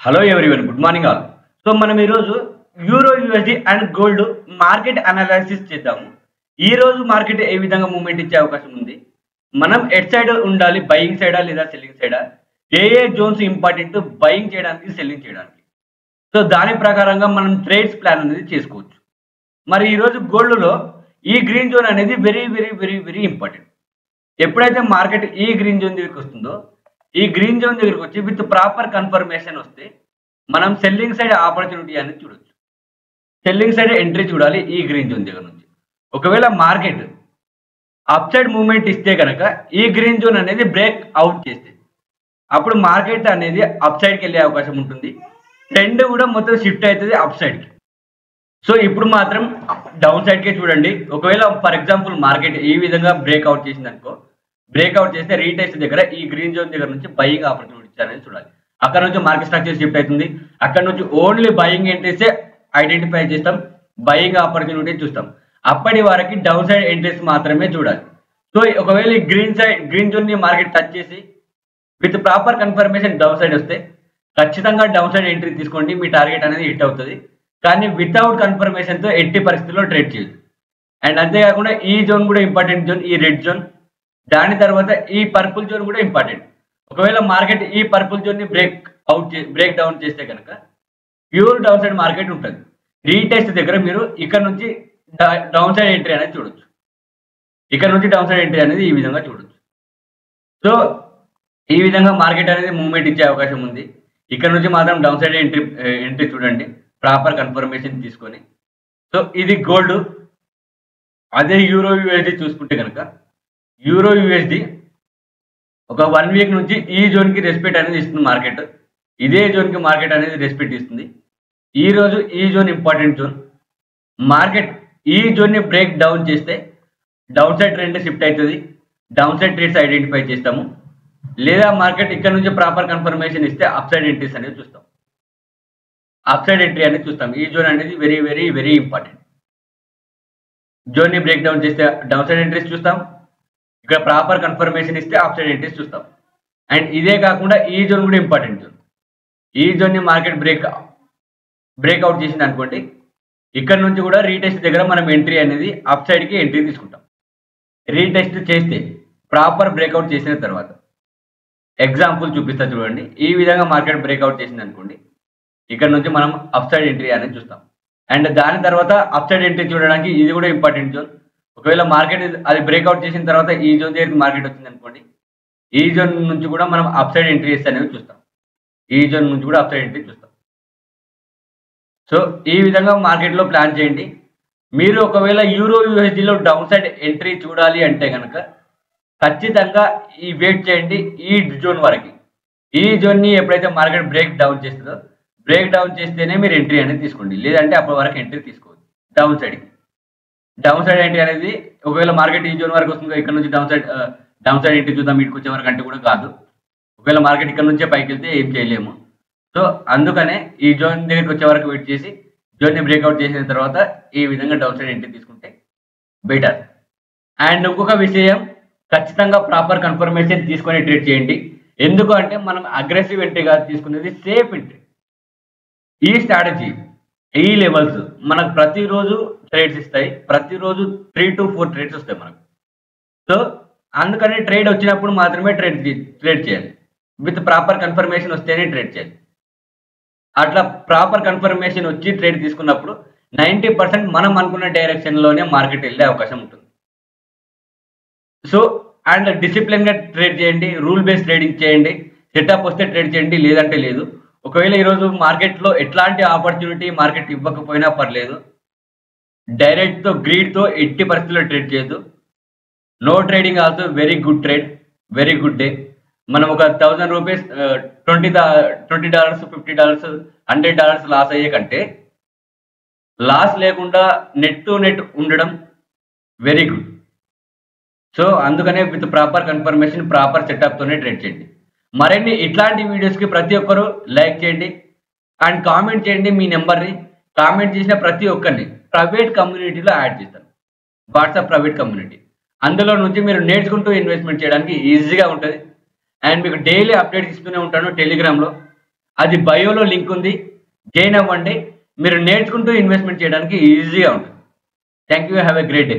Hello everyone, good morning all. So మనం ఈరోజు euro USD and gold market analysis చేద్దాము. ఈ రోజు మార్కెట్ ఏ విధంగా మూవ్మెంట్ ఇచ్చే అవకాశం ఉంది, మనం ఎట్ సైడ్ ఉండాలి, బయింగ్ సైడా లేదా సెల్లింగ్ సైడా, ఏ జోన్స్ ఇంపార్టెంట్ బయింగ్ చేయడానికి సెల్లింగ్ చేయడానికి. సో దాని ప్రకారంగా మనం ట్రేడ్స్ ప్లాన్ అనేది చేసుకోవచ్చు. మరి ఈరోజు గోల్డ్లో ఈ గ్రీన్ జోన్ అనేది very very very very important. ఎప్పుడైతే మార్కెట్ ఈ గ్రీన్ జోన్ దగ్గరికి వస్తుందో, ఈ గ్రీన్ జోన్ దగ్గరికి వచ్చి విత్ ప్రాపర్ కన్ఫర్మేషన్ వస్తే మనం సెల్లింగ్ సైడ్ ఆపర్చునిటీ అనేది చూడొచ్చు. సెల్లింగ్ సైడ్ ఎంట్రీ చూడాలి ఈ గ్రీన్ జోన్ దగ్గర నుంచి. ఒకవేళ మార్కెట్ అప్ సైడ్ మూవ్మెంట్ ఇస్తే కనుక ఈ గ్రీన్ జోన్ అనేది బ్రేక్ అవుట్ చేస్తే అప్పుడు మార్కెట్ అనేది అప్ సైడ్కి వెళ్ళే అవకాశం ఉంటుంది. ట్రెండ్ కూడా మొత్తం షిఫ్ట్ అవుతుంది అప్ సైడ్కి. సో ఇప్పుడు మాత్రం డౌన్ సైడ్కే చూడండి. ఒకవేళ ఫర్ ఎగ్జాంపుల్ మార్కెట్ ఈ విధంగా బ్రేక్అవుట్ చేసింది అనుకో, బ్రేక్అవుట్ చేస్తే రీటెస్ట్ దగ్గర ఈ గ్రీన్ జోన్ దగ్గర నుంచి బయింగ్ ఆపర్చునిటీ అనేది చూడాలి. అక్కడ నుంచి మార్కెట్ స్ట్రక్చర్ షిఫ్ట్ అవుతుంది. అక్కడ నుంచి ఓన్లీ బయింగ్ ఎంట్రీసే ఐడెంటిఫై చేస్తాం, బయింగ్ ఆపర్చునిటీ చూస్తాం. అప్పటి వరకు డౌన్ సైడ్ ఎంట్రీస్ మాత్రమే చూడాలి. సో ఒకవేళ ఈ గ్రీన్ జోన్ ని మార్కెట్ టచ్ చేసి with proper confirmation down side వస్తే ఖచ్చితంగా డౌన్ సైడ్ ఎంట్రీ తీసుకోండి, మీ టార్గెట్ అనేది హిట్ అవుతుంది. కానీ వితౌట్ కన్ఫర్మేషన్తో ఎట్టి పరిస్థితుల్లో ట్రేడ్ చేయదు. అండ్ అంతేకాకుండా ఈ జోన్ కూడా ఇంపార్టెంట్ జోన్, ఈ రెడ్ జోన్. దాని తర్వాత ఈ పర్పుల్ జోన్ కూడా ఇంపార్టెంట్. ఒకవేళ మార్కెట్ ఈ పర్పుల్ జోన్ ని బ్రేక్ డౌన్ చేస్తే కనుక ప్యూర్ డౌన్ సైడ్ మార్కెట్ ఉంటుంది. రీటెస్ట్ దగ్గర మీరు ఇక్కడ నుంచి డౌన్ సైడ్ ఎంట్రీ అనేది చూడొచ్చు. ఇక్కడ నుంచి డౌన్ సైడ్ ఎంట్రీ అనేది ఈ విధంగా చూడొచ్చు. సో ఈ విధంగా మార్కెట్ అనేది మూవ్మెంట్ ఇచ్చే అవకాశం ఉంది. ఇక్కడ నుంచి మాత్రం డౌన్ సైడ్ ఎంట్రీ చూడండి, ప్రాపర్ కన్ఫర్మేషన్ తీసుకొని. సో ఇది గోల్డ్. అదే యూరో యూఎస్డి చూసుకుంటే కనుక యూరో యూఎస్డి ఒక 1 వీక్ నుంచి ఈ జోన్కి రెస్పెక్ట్ అనేది ఇస్తుంది మార్కెట్. ఇదే జోన్కి మార్కెట్ అనేది రెస్పెక్ట్ ఇస్తుంది. ఈ రోజు ఈ జోన్ ఇంపార్టెంట్ జోన్. మార్కెట్ ఈ జోన్ని బ్రేక్ డౌన్ చేస్తే డౌన్ సైడ్ ట్రెండ్ షిఫ్ట్ అవుతుంది, డౌన్ సైడ్ ట్రేడ్స్ ఐడెంటిఫై చేస్తాము. లేదా మార్కెట్ ఇక్కడ నుంచి ప్రాపర్ కన్ఫర్మేషన్ ఇస్తే అప్ సైడ్ ఎంట్రీస్ అనేది చూస్తాం, అప్ సైడ్ ఎంట్రీ అనేది చూస్తాం. ఈ జోన్ అనేది వెరీ వెరీ వెరీ ఇంపార్టెంట్. జోన్ని బ్రేక్ డౌన్ చేస్తే డౌన్ సైడ్ ఎంట్రీస్ చూస్తాం, ఇక్కడ ప్రాపర్ కన్ఫర్మేషన్ ఇస్తే అప్ సైడ్ ఎంట్రీస్ చూస్తాం. అండ్ ఇదే కాకుండా ఈ జోన్ కూడా ఇంపార్టెంట్ జోన్. ఈ జోన్ని మార్కెట్ బ్రేక్అవుట్ చేసింది అనుకోండి, ఇక్కడ నుంచి కూడా రీటెస్ట్ దగ్గర మనం ఎంట్రీ అనేది అప్ సైడ్కి ఎంట్రీ తీసుకుంటాం. రీటెస్ట్ చేస్తే ప్రాపర్ బ్రేక్అవుట్ చేసిన తర్వాత ఎగ్జాంపుల్ చూపిస్తా చూడండి. ఈ విధంగా మార్కెట్ బ్రేక్అవుట్ చేసింది అనుకోండి, ఇక్కడ నుంచి మనం అప్ సైడ్ ఎంట్రీ అనేది చూస్తాం. అండ్ దాని తర్వాత అప్ సైడ్ ఎంట్రీ చూడడానికి ఇది కూడా ఇంపార్టెంట్ జోన్. ఒకవేళ మార్కెట్ అది బ్రేక్అవుట్ చేసిన తర్వాత ఈ జోన్ దగ్గరికి మార్కెట్ వచ్చింది అనుకోండి, ఈ జోన్ నుంచి కూడా మనం అప్ సైడ్ ఎంట్రీస్ అనేవి చూస్తాం. ఈ జోన్ నుంచి కూడా అప్ సైడ్ ఎంట్రీ చూస్తాం. సో ఈ విధంగా మార్కెట్లో ప్లాన్ చేయండి. మీరు ఒకవేళ యూరో యూఎస్డీలో డౌన్ సైడ్ ఎంట్రీ చూడాలి అంటే కనుక ఖచ్చితంగా ఈ వెయిట్ చేయండి ఈ జోన్ వరకు. ఈ జోన్ని ఎప్పుడైతే మార్కెట్ బ్రేక్ డౌన్ చేస్తుందో, బ్రేక్ డౌన్ చేస్తేనే మీరు ఎంట్రీ అనేది తీసుకోండి. లేదంటే అప్పటి వరకు ఎంట్రీ తీసుకోవద్దు డౌన్ సైడ్కి. డౌన్ సైడ్ ఎంట్రీ అనేది ఒకవేళ మార్కెట్ ఈ జోన్ వరకు వస్తుందో ఇక్కడ నుంచి డౌన్ సైడ్ ఎంట్రీ చూద్దాం వీటికి వచ్చే వరకు అంటే కూడా కాదు. ఒకవేళ మార్కెట్ ఇక్కడ నుంచే పైకి వెళ్తే ఏం చేయలేము. సో అందుకనే ఈ జోన్ దగ్గరికి వచ్చే వరకు వెయిట్ చేసి జోన్ని బ్రేక్అవుట్ చేసిన తర్వాత ఈ విధంగా డౌన్ సైడ్ ఎంట్రీ తీసుకుంటే బెటర్. అండ్ ఇంకొక విషయం, ఖచ్చితంగా ప్రాపర్ కన్ఫర్మేషన్ తీసుకొని ట్రేడ్ చేయండి. ఎందుకు అంటే మనం అగ్రెసివ్ ఎంట్రీ కాదు తీసుకునేది, సేఫ్ ఎంట్రీ. ఈ స్ట్రాటజీ, ఈ లెవెల్స్ మనకు ప్రతిరోజు ట్రేడ్స్ ఇస్తాయి. ప్రతిరోజు 3 to 4 ట్రేడ్స్ వస్తాయి మనకు. సో అందుకని ట్రేడ్ వచ్చినప్పుడు మాత్రమే ట్రేడ్ చేయాలి. విత్ ప్రాపర్ కన్ఫర్మేషన్ వస్తేనే ట్రేడ్ చేయాలి. అట్లా ప్రాపర్ కన్ఫర్మేషన్ వచ్చి ట్రేడ్ తీసుకున్నప్పుడు 90% మనం అనుకున్న డైరెక్షన్లోనే మార్కెట్ వెళ్ళే అవకాశం ఉంటుంది. సో అండ్ డిసిప్లిన్గా ట్రేడ్ చేయండి, రూల్ బేస్డ్ ట్రేడింగ్ చేయండి. సెటప్ వస్తే ట్రేడ్ చేయండి, లేదంటే లేదు. ఒకవేళ ఈరోజు మార్కెట్లో ఎట్లాంటి ఆపర్చునిటీ మార్కెట్ ఇవ్వకపోయినా పర్లేదు, డైరెక్ట్తో గ్రీడ్తో ఎట్టి పరిస్థితుల్లో ట్రేడ్ చేయొద్దు. No trading also very good trade, very good day. మనం ఒక 1000 రూపీస్ $20, $50, $100 లాస్ అయ్యే కంటే లాస్ లేకుండా నెట్ టు నెట్ ఉండడం వెరీ గుడ్. సో అందుకనే విత్ ప్రాపర్ కన్ఫర్మేషన్, ప్రాపర్ సెటప్తోనే ట్రేడ్ చేయండి. మరిన్ని ఇట్లాంటి వీడియోస్కి ప్రతి ఒక్కరు లైక్ చేయండి అండ్ కామెంట్ చేయండి. మీ నెంబర్ని కామెంట్ చేసిన ప్రతి ఒక్కరిని ప్రైవేట్ కమ్యూనిటీలో యాడ్ చేస్తాను, వాట్సాప్ ప్రైవేట్ కమ్యూనిటీ. అందులో నుంచి మీరు నేర్చుకుంటూ ఇన్వెస్ట్మెంట్ చేయడానికి ఈజీగా ఉంటుంది. అండ్ మీకు డైలీ అప్డేట్స్ ఇస్తూనే ఉంటాను టెలిగ్రామ్లో. అది బయోలో లింక్ ఉంది. జాయిన్ అవ్వండి. మీరు నేర్చుకుంటూ ఇన్వెస్ట్‌మెంట్ చేయడానికి ఈజీగా ఉంటుంది. Thank you. Have a great day.